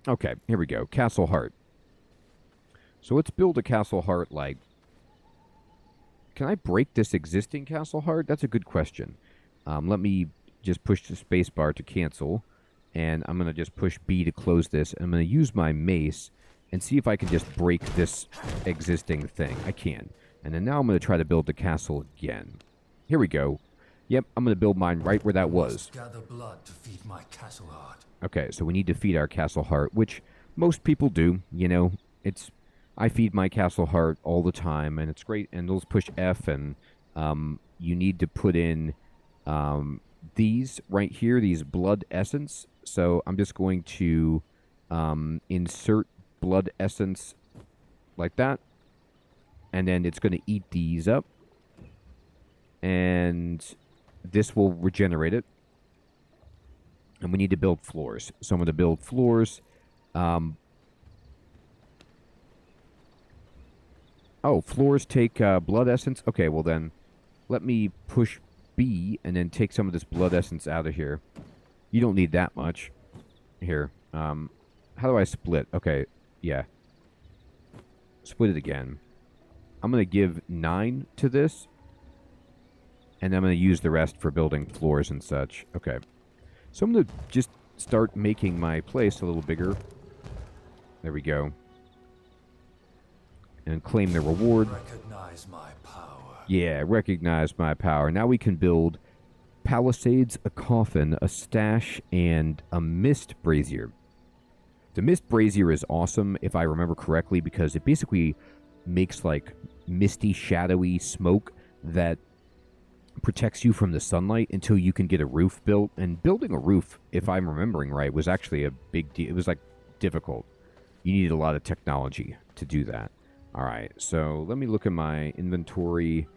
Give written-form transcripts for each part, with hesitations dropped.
Okay, here we go. Castle Heart. So let's build a Castle Heart like... Can I break this existing Castle Heart? That's a good question. Let me just push the space bar to cancel. And I'm going to just push B to close this. I'm going to use my mace and see if I can just break this existing thing. I can. And then now I'm going to try to build the castle again. Here we go. Yep, I'm going to build mine right where that was. Gather blood to feed my castle heart. Okay, so we need to feed our castle heart, which most people do. You know, I feed my castle heart all the time, and it's great. And let's push F, and you need to put in these right here, these blood essence. So I'm just going to insert blood essence like that, and then it's going to eat these up, and this will regenerate it. And we need to build floors. So I'm going to build floors. Oh, floors take blood essence? Okay, well then, let me push B and then take some of this blood essence out of here. You don't need that much. Here. How do I split? Okay, yeah. Split it again. I'm going to give 9 to this. And I'm going to use the rest for building floors and such. Okay. So I'm going to just start making my place a little bigger. There we go. And claim the reward. Recognize my power. Yeah, recognize my power. Now we can build palisades, a coffin, a stash, and a mist brazier. The mist brazier is awesome, if I remember correctly, because it basically makes like misty, shadowy smoke that protects you from the sunlight until you can get a roof built. And building a roof, if I'm remembering right, was actually a big deal. It was like difficult. You needed a lot of technology to do that. All right, so let me look at my inventory,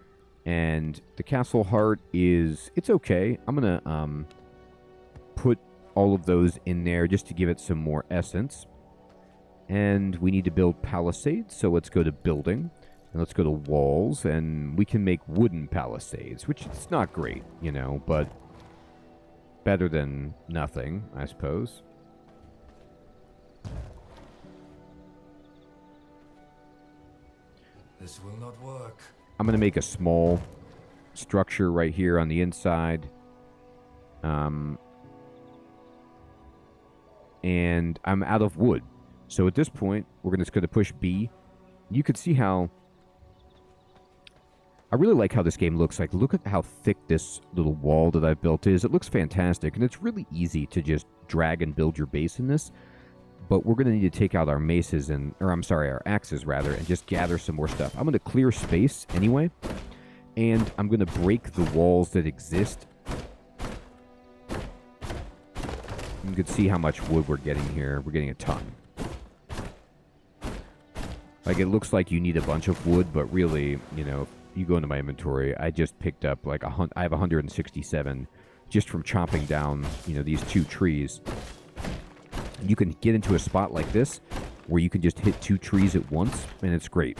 and the castle heart is, it's okay. I'm going to put all of those in there just to give it some more essence. And we need to build palisades, so let's go to building, and let's go to walls, and we can make wooden palisades, which is not great, you know, but better than nothing, I suppose. This will not work. I'm going to make a small structure right here on the inside. And I'm out of wood. So at this point, we're just going to push B. You can see how... I really like how this game looks like. Look at how thick this little wall that I've built is. It looks fantastic. And it's really easy to just drag and build your base in this. But we're going to need to take out our maces and... Or I'm sorry, our axes rather. And just gather some more stuff. I'm going to clear space anyway. And I'm going to break the walls that exist. You can see how much wood we're getting here. We're getting a ton. Like, it looks like you need a bunch of wood, but really, you know, if you go into my inventory, I just picked up like I have 167 just from chopping down, you know, these 2 trees. You can get into a spot like this where you can just hit 2 trees at once, and it's great.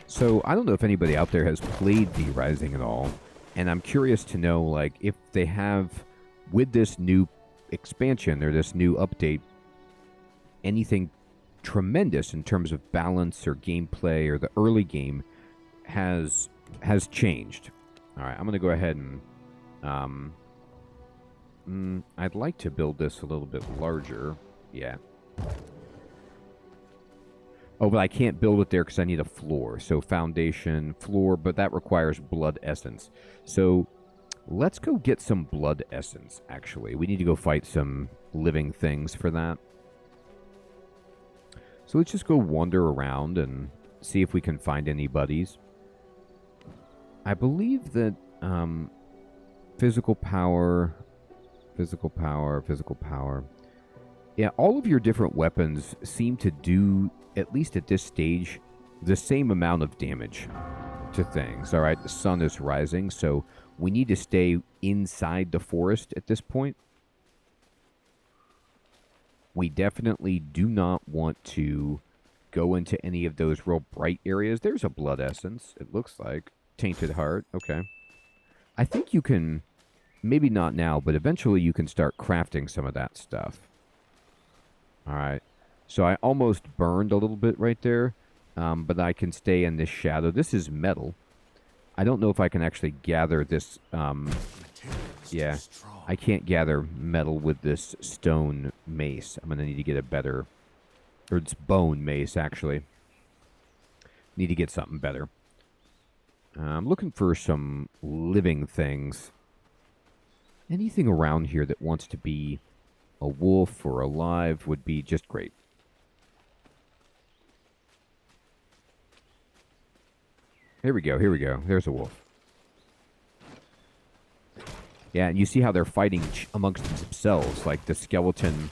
So I don't know if anybody out there has played vrising at all, and I'm curious to know, like, if they have, with this new expansion or this new update, anything tremendous in terms of balance or gameplay, or the early game has changed. All right, I'm going to go ahead and I'd like to build this a little bit larger. Yeah. Oh, but I can't build it there because I need a floor. So foundation, floor, but that requires blood essence. So let's go get some blood essence, actually. We need to go fight some living things for that. So let's just go wander around and see if we can find any buddies. I believe that physical power... Yeah, all of your different weapons seem to do, at least at this stage, the same amount of damage to things. All right, the sun is rising, so we need to stay inside the forest at this point. We definitely do not want to go into any of those real bright areas. There's a blood essence, it looks like. Tainted heart, okay. I think you can, maybe not now, but eventually you can start crafting some of that stuff. All right. So I almost burned a little bit right there, but I can stay in this shadow. This is metal. I don't know if I can actually gather this. Yeah, I can't gather metal with this stone mace. I'm going to need to get a better, or it's bone mace, actually. Need to get something better. I'm looking for some living things. Anything around here that wants to be a wolf or alive would be just great. Here we go, here we go. There's a wolf. Yeah, and you see how they're fighting amongst themselves, like the skeleton.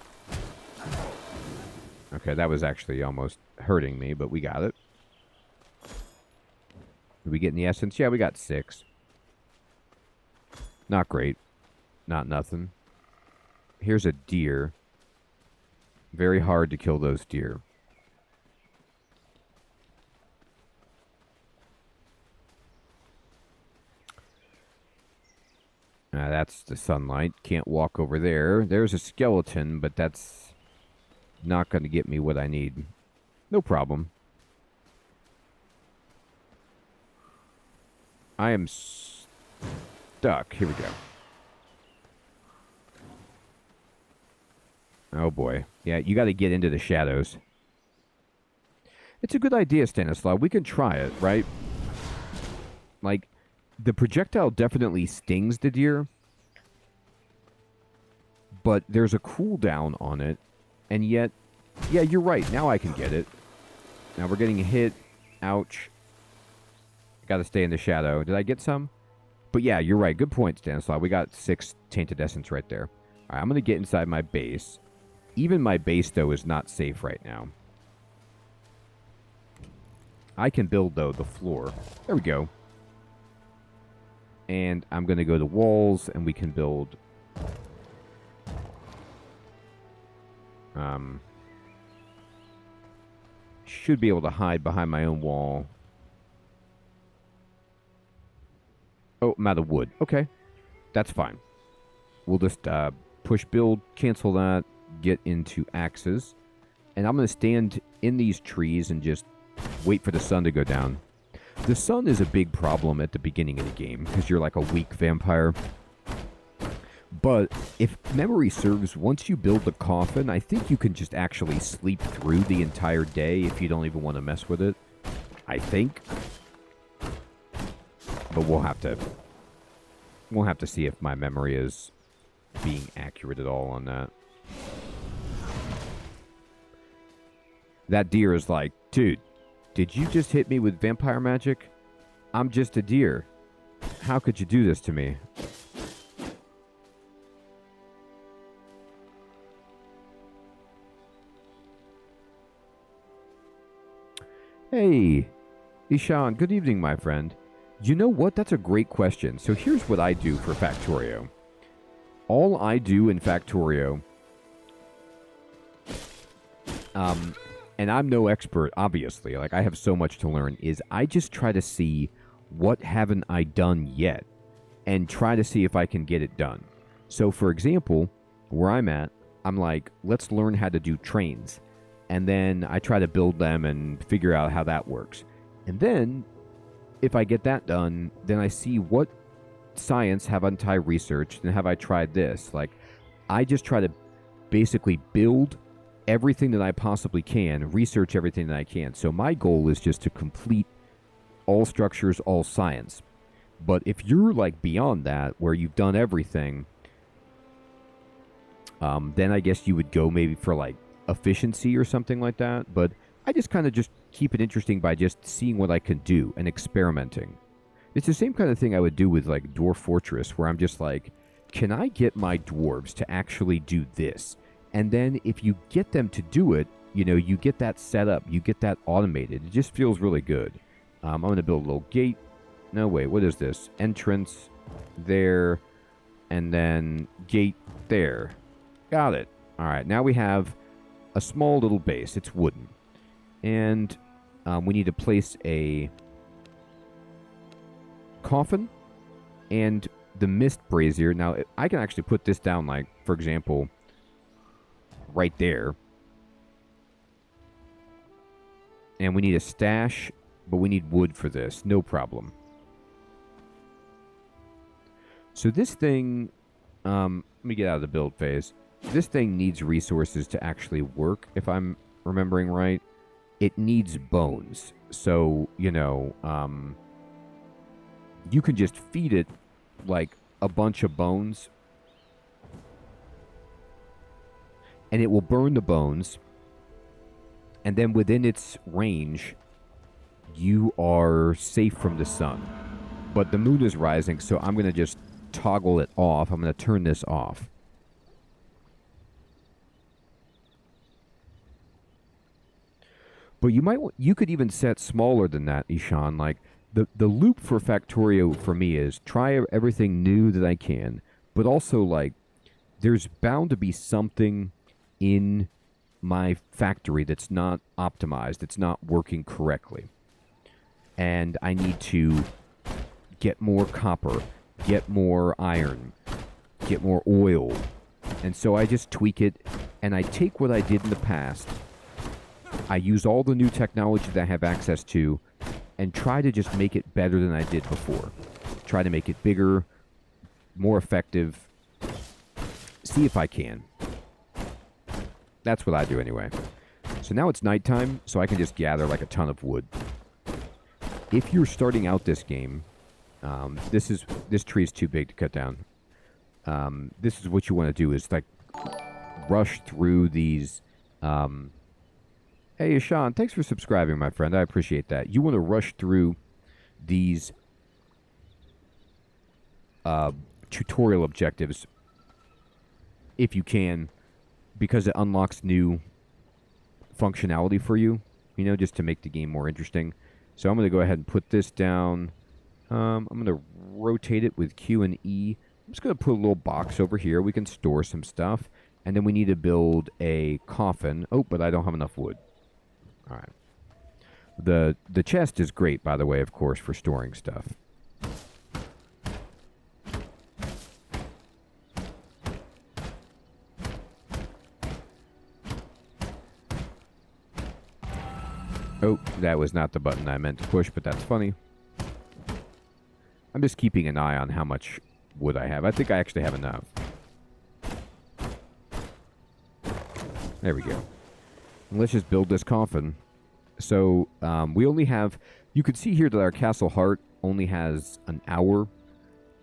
Okay, that was actually almost hurting me, but we got it. Did we get in the essence? Yeah, we got 6. Not great. Not nothing. Here's a deer. Very hard to kill those deer. That's the sunlight. Can't walk over there. There's a skeleton, but that's not going to get me what I need. No problem. I am stuck. Here we go. Oh boy. Yeah, you got to get into the shadows. It's a good idea, Stanislav. We can try it, right? Like, the projectile definitely stings the deer, but there's a cooldown on it, and yet, yeah, you're right. Now I can get it. Now we're getting hit. Ouch. Got to stay in the shadow. Did I get some? But yeah, you're right. Good point, Stanislav. We got 6 tainted essence right there. All right, I'm going to get inside my base. Even my base, though, is not safe right now. I can build, though, the floor. There we go. And I'm going to go to walls, and we can build... should be able to hide behind my own wall. Oh, I'm out of wood. Okay. That's fine. We'll just push build, cancel that, get into axes. And I'm going to stand in these trees and just wait for the sun to go down. The sun is a big problem at the beginning of the game because you're like a weak vampire. But if memory serves, once you build the coffin, I think you can just actually sleep through the entire day if you don't even want to mess with it. I think. But we'll have to see if my memory is being accurate at all on that. That deer is like, dude, did you just hit me with vampire magic? I'm just a deer. How could you do this to me? Hey, Ishan, good evening, my friend. You know what? That's a great question. So here's what I do for Factorio. All I do in Factorio, and I'm no expert, obviously, like I have so much to learn, is I just try to see what haven't I done yet and try to see if I can get it done. So for example, where I'm at, I'm like, let's learn how to do trains. And then I try to build them and figure out how that works. And then if I get that done, then I see what science haven't I researched and have I tried this. Like, I just try to basically build everything that I possibly can, research everything that I can. So my goal is just to complete all structures, all science. But if you're like beyond that, where you've done everything, then I guess you would go maybe for like efficiency or something like that. But I just kind of just keep it interesting by just seeing what I can do and experimenting. It's the same kind of thing I would do with like Dwarf Fortress, where I'm just like, can I get my dwarves to actually do this? And then if you get them to do it, you know, you get that set up, you get that automated. It just feels really good. I'm going to build a little gate. No, wait, what is this? Entrance there, and then gate there. Got it. All right, now we have a small little base. It's wooden. And we need to place a coffin. And the mist brazier. Now, I can actually put this down, like, for example, right there. And we need a stash, but we need wood for this. No problem. So this thing, let me get out of the build phase. This thing needs resources to actually work, if I'm remembering right. It needs bones. So, you know, you can just feed it, like, a bunch of bones. And it will burn the bones. And then within its range, you are safe from the sun. But the moon is rising, so I'm going to just toggle it off. I'm going to turn this off. But you could even set smaller than that, Ishan. Like, the loop for Factorio for me is try everything new that I can, but also, like, there's bound to be something in my factory that's not optimized, it's not working correctly. And I need to get more copper, get more iron, get more oil. And so I just tweak it, and I take what I did in the past, I use all the new technology that I have access to, and try to just make it better than I did before. Try to make it bigger, more effective. See if I can. That's what I do anyway. So now it's nighttime, so I can just gather like a ton of wood. If you're starting out this game, this tree is too big to cut down. This is what you want to do is like rush through these. Hey, Sean, thanks for subscribing, my friend. I appreciate that. You want to rush through these tutorial objectives if you can, because it unlocks new functionality for you, you know, just to make the game more interesting. So I'm going to go ahead and put this down. I'm going to rotate it with Q and E. I'm just going to put a little box over here. We can store some stuff. And then we need to build a coffin. Oh, but I don't have enough wood. All right. The chest is great, by the way, of course, for storing stuff. Oh, that was not the button I meant to push, but that's funny. I'm just keeping an eye on how much wood I have. I think I actually have enough. There we go. And let's just build this coffin. So we only have... You can see here that our castle heart only has an hour.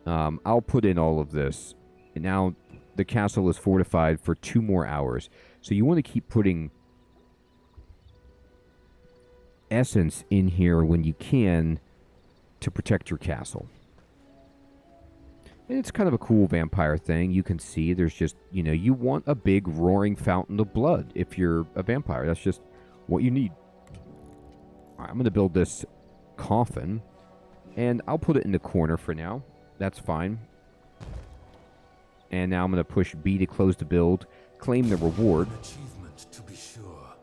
I'll put in all of this. And now the castle is fortified for 2 more hours. So you want to keep putting essence in here when you can to protect your castle. And it's kind of a cool vampire thing. You can see there's just, you know, you want a big roaring fountain of blood if you're a vampire. That's just what you need. All right, I'm going to build this coffin, and I'll put it in the corner for now. That's fine. And now I'm going to push B to close the build, claim the reward. An achievement, to be sure.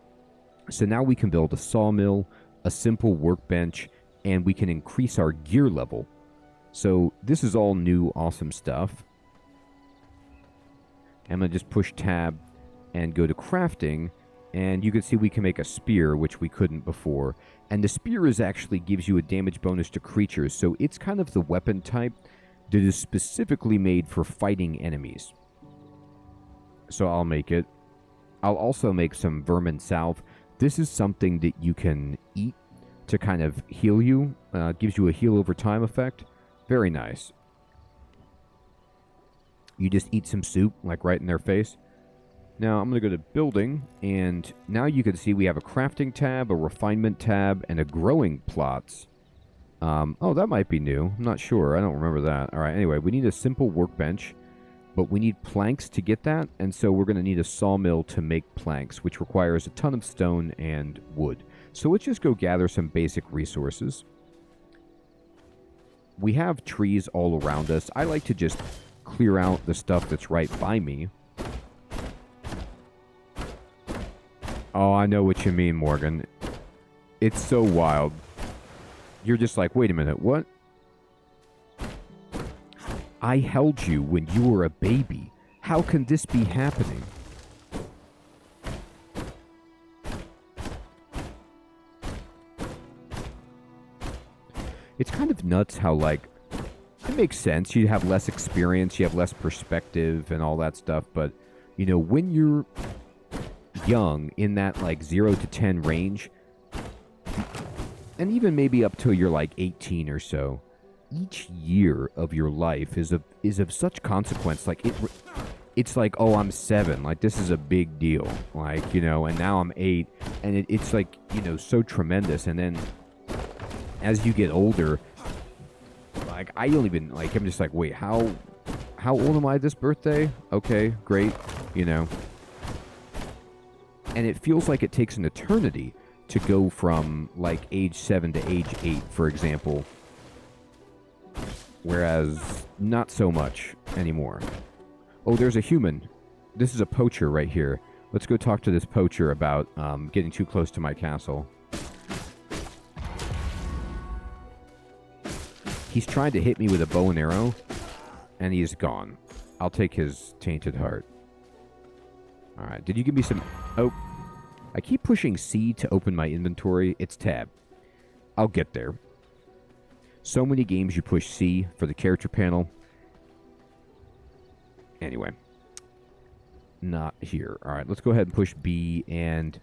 So now we can build a sawmill, a simple workbench, and we can increase our gear level. So this is all new, awesome stuff. I'm going to just push tab and go to crafting, and you can see we can make a spear, which we couldn't before. And the spear actually gives you a damage bonus to creatures, so it's kind of the weapon type that is specifically made for fighting enemies. So I'll make it. I'll also make some vermin salve. This is something that you can eat to kind of heal you. Gives you a heal over time effect. Very nice. You just eat some soup, like right in their face. Now I'm going to go to building, and now you can see we have a crafting tab, a refinement tab, and a growing plots. Oh, that might be new. I'm not sure. I don't remember that. All right, anyway, we need a simple workbench, but we need planks to get that, and so we're going to need a sawmill to make planks, which requires a ton of stone and wood. So let's just go gather some basic resources. We have trees all around us. I like to just clear out the stuff that's right by me. Oh, I know what you mean, Morgan. It's so wild. You're just like, wait a minute, what? I held you when you were a baby. How can this be happening? It's kind of nuts how, like, it makes sense. You have less experience, you have less perspective and all that stuff. But, you know, when you're young in that, like, 0 to 10 range, and even maybe up till you're, like, 18 or so, each year of your life is of such consequence. Like, it's like, oh, I'm 7. Like, this is a big deal. Like, you know, and now I'm 8. And it's like, you know, so tremendous. And then as you get older, like, I don't even, like, I'm just like, wait, how old am I this birthday? Okay, great, you know. And it feels like it takes an eternity to go from, like, age 7 to age 8, for example. Whereas, not so much anymore. Oh, there's a human. This is a poacher right here. Let's go talk to this poacher about getting too close to my castle. He's trying to hit me with a bow and arrow, and he's gone. I'll take his tainted heart. Alright, did you give me some... Oh, I keep pushing C to open my inventory. It's tab. I'll get there. So many games you push C for the character panel. Anyway. Not here. Alright, let's go ahead and push B, and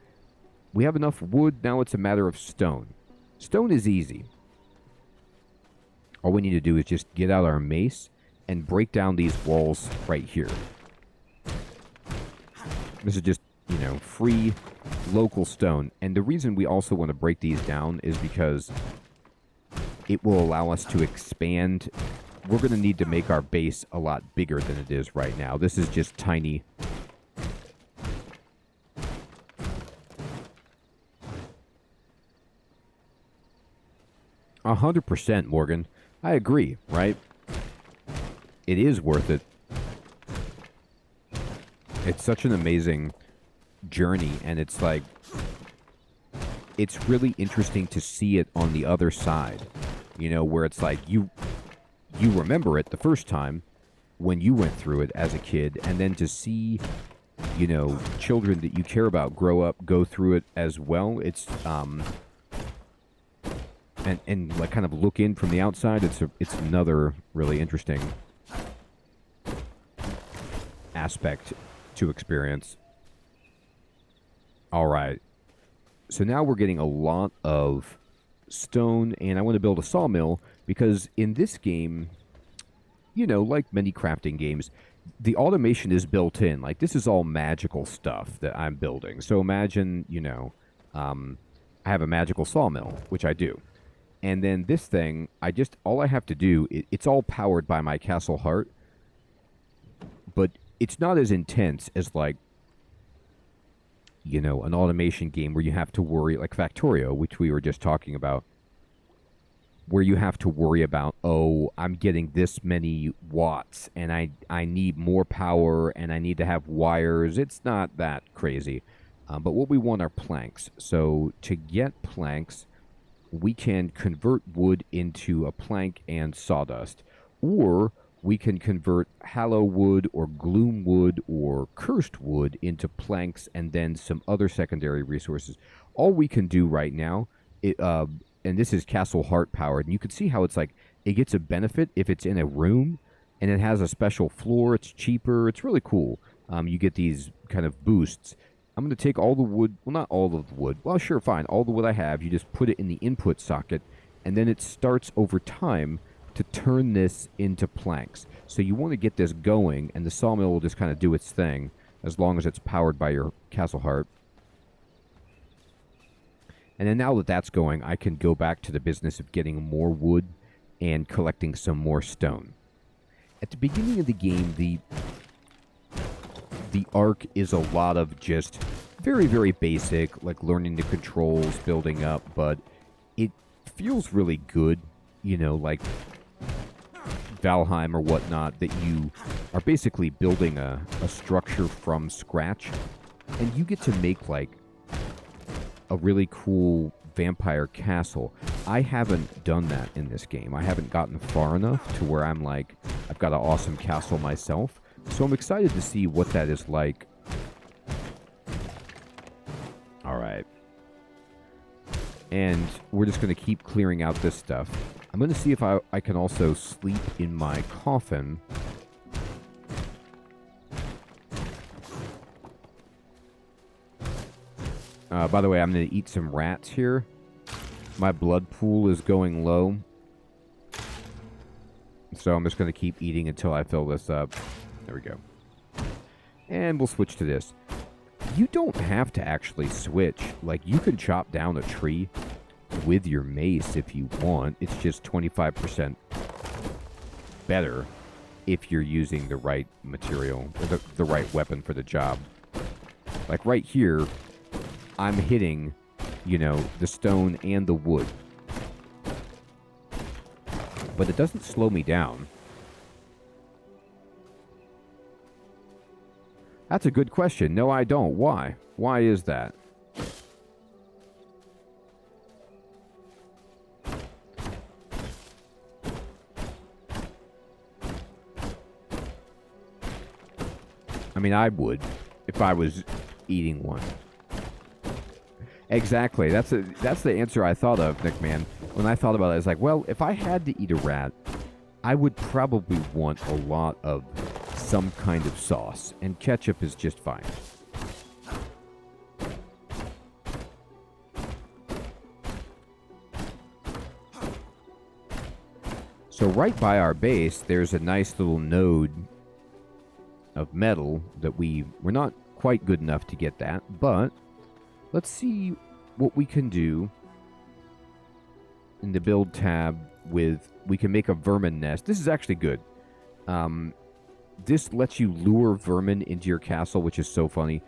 we have enough wood. Now it's a matter of stone. Stone is easy. All we need to do is just get out our mace and break down these walls right here. This is just, you know, free local stone. And the reason we also want to break these down is because it will allow us to expand. We're going to need to make our base a lot bigger than it is right now. This is just tiny. 100%, Morgan. I agree, right? It is worth it. It's such an amazing journey, and it's like, it's really interesting to see it on the other side, you know, where it's like you remember it the first time when you went through it as a kid, and then to see, you know, children that you care about grow up, go through it as well. It's and like kind of look in from the outside. It's another really interesting aspect to experience. All right. So now we're getting a lot of stone, and I want to build a sawmill because in this game, you know, like many crafting games, the automation is built in. Like, this is all magical stuff that I'm building. So imagine, you know, I have a magical sawmill, which I do. And then this thing, all I have to do, it's all powered by my castle heart, but it's not as intense as, like, you know, an automation game where you have to worry, like Factorio, which we were just talking about, where you have to worry about, oh, I'm getting this many watts, and I need more power, and I need to have wires. It's not that crazy. But what we want are planks. So to get planks, we can convert wood into a plank and sawdust, or we can convert hallow wood or gloom wood or cursed wood into planks and then some other secondary resources. All we can do right now, and this is Castle Heart powered, and you can see how it's like it gets a benefit if it's in a room and it has a special floor. It's cheaper. It's really cool. You get these kind of boosts. I'm going to take all the wood, well, not all of the wood. Well, sure, fine. All the wood I have, you just put it in the input socket, and then it starts over time to turn this into planks. So you want to get this going, and the sawmill will just kind of do its thing as long as it's powered by your Castle Heart. And then now that that's going, I can go back to the business of getting more wood and collecting some more stone. At the beginning of the game, the arc is a lot of just very, very basic, like learning the controls, building up, but it feels really good, you know, like Valheim or whatnot, that you are basically building a structure from scratch, and you get to make, like, a really cool vampire castle. I haven't done that in this game. I haven't gotten far enough to where I'm like, I've got an awesome castle myself. So I'm excited to see what that is like. All right. And we're just going to keep clearing out this stuff. I'm going to see if I can also sleep in my coffin. By the way, I'm going to eat some rats here. My blood pool is going low. So I'm just going to keep eating until I fill this up. There we go. And we'll switch to this. You don't have to actually switch. Like, you can chop down a tree with your mace if you want. It's just 25% better if you're using the right material, or the right weapon for the job. Like right here, I'm hitting, you know, the stone and the wood. But it doesn't slow me down. That's a good question. No, I don't. Why? Why is that? I mean, I would if I was eating one. Exactly. That's the answer I thought of, Nick, man. When I thought about it, I was like, well, if I had to eat a rat, I would probably want a lot of some kind of sauce, and ketchup is just fine. So right by our base, there's a nice little node of metal that we're not quite good enough to get that, but let's see what we can do in the build tab with, we can make a vermin nest. This is actually good. This lets you lure vermin into your castle, which is so funny.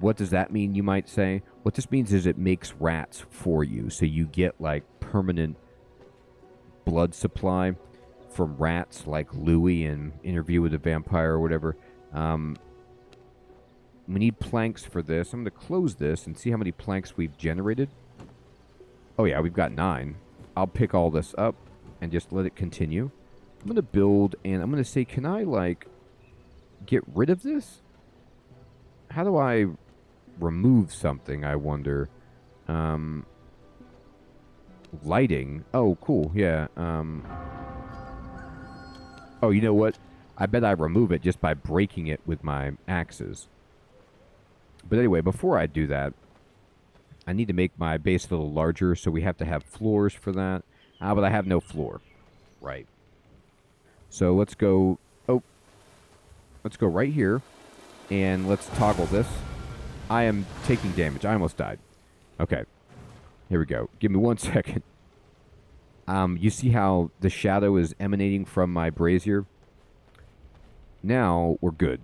What does that mean, you might say? What this means is it makes rats for you, so you get like permanent blood supply from rats like Louis in Interview with a Vampire or whatever. We need planks for this. I'm going to close this and see how many planks we've generated. Oh yeah, we've got 9. I'll pick all this up and just let it continue. I'm going to build, and I'm going to say, can I, like, get rid of this? How do I remove something, I wonder? Lighting. Oh, cool, yeah. Oh, you know what? I bet I remove it just by breaking it with my axes. But anyway, before I do that, I need to make my base a little larger, so we have to have floors for that. But I have no floor. Right. So let's go... Oh. Let's go right here, and let's toggle this. I am taking damage. I almost died. Okay. Here we go. Give me 1 second. You see how the shadow is emanating from my brazier? Now we're good.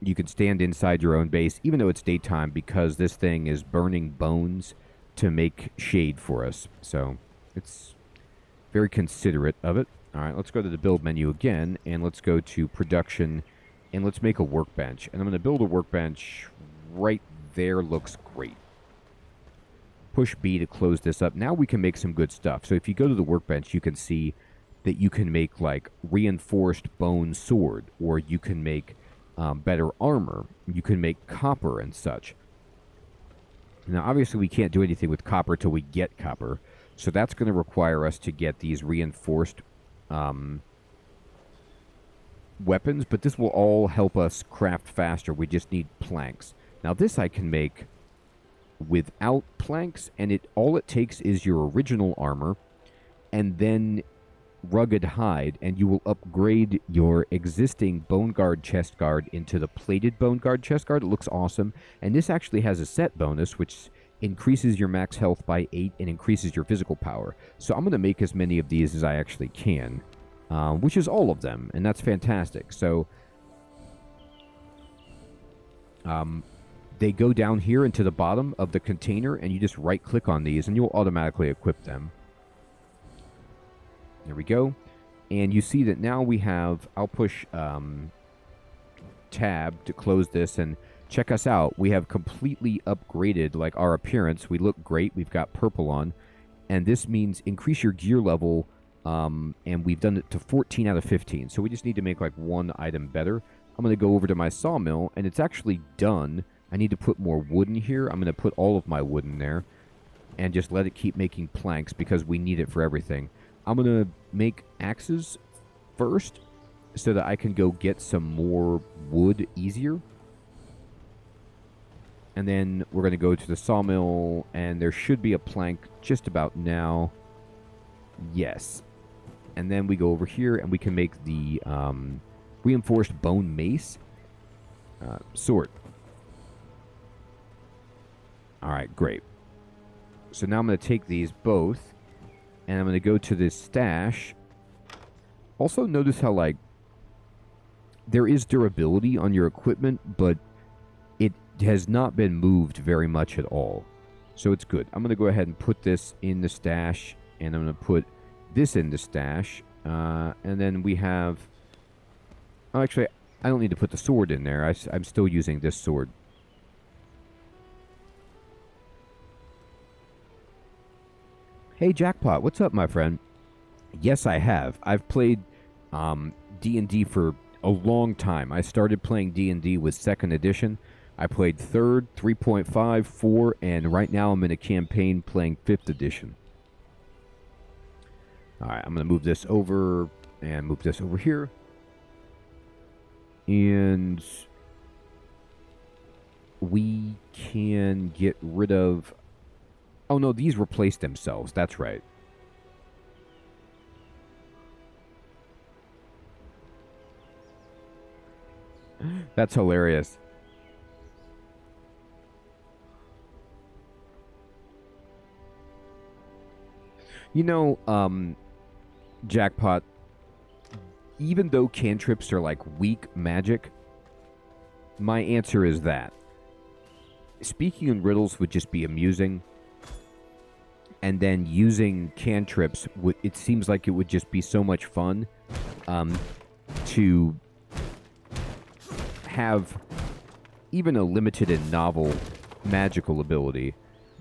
You can stand inside your own base, even though it's daytime, because this thing is burning bones to make shade for us. So it's very considerate of it. All right, let's go to the build menu again, and let's go to production, and let's make a workbench. And I'm going to build a workbench right there. Looks great. Push B to close this up. Now we can make some good stuff. So if you go to the workbench, you can see that you can make like reinforced bone sword, or you can make better armor. You can make copper and such. Now, obviously, we can't do anything with copper till we get copper. So that's going to require us to get these reinforced weapons. But this will all help us craft faster. We just need planks. Now, this I can make without planks. And all it takes is your original armor. And then rugged hide, and you will upgrade your existing bone guard chest guard into the plated bone guard chest guard. It looks awesome, and this actually has a set bonus which increases your max health by 8 and increases your physical power. So I'm going to make as many of these as I actually can, which is all of them, and that's fantastic. So they go down here into the bottom of the container, and you just right click on these and you'll automatically equip them. There we go. And you see that now we have... I'll push tab to close this, and check us out. We have completely upgraded like our appearance. We look great. We've got purple on. And this means increase your gear level and we've done it to 14 out of 15. So we just need to make like one item better. I'm going to go over to my sawmill, and it's actually done. I need to put more wood in here. I'm going to put all of my wood in there and just let it keep making planks because we need it for everything. I'm going to make axes first so that I can go get some more wood easier. And then we're going to go to the sawmill, and there should be a plank just about now. Yes. And then we go over here, and we can make the reinforced bone mace sword. All right, great. So now I'm going to take these both, and I'm going to go to this stash. Also, notice how, like, there is durability on your equipment, but it has not been moved very much at all. So it's good. I'm going to go ahead and put this in the stash, and I'm going to put this in the stash. And then we have... Oh, actually, I don't need to put the sword in there. I'm still using this sword. Hey, Jackpot, what's up, my friend? Yes, I have. I've played D&D for a long time. I started playing D&D with 2nd edition. I played 3rd, 3.5, 4, and right now I'm in a campaign playing 5th edition. Alright, I'm going to move this over and move this over here. And we can get rid of... Oh, no, these replace themselves. That's right. That's hilarious. You know, Jackpot, even though cantrips are like weak magic, my answer is that. Speaking in riddles would just be amusing. And then using cantrips, it seems like it would just be so much fun to have even a limited and novel magical ability.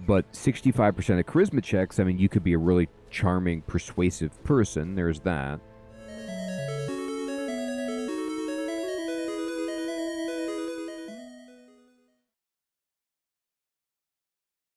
But 65% of charisma checks, I mean, you could be a really charming, persuasive person. There's that.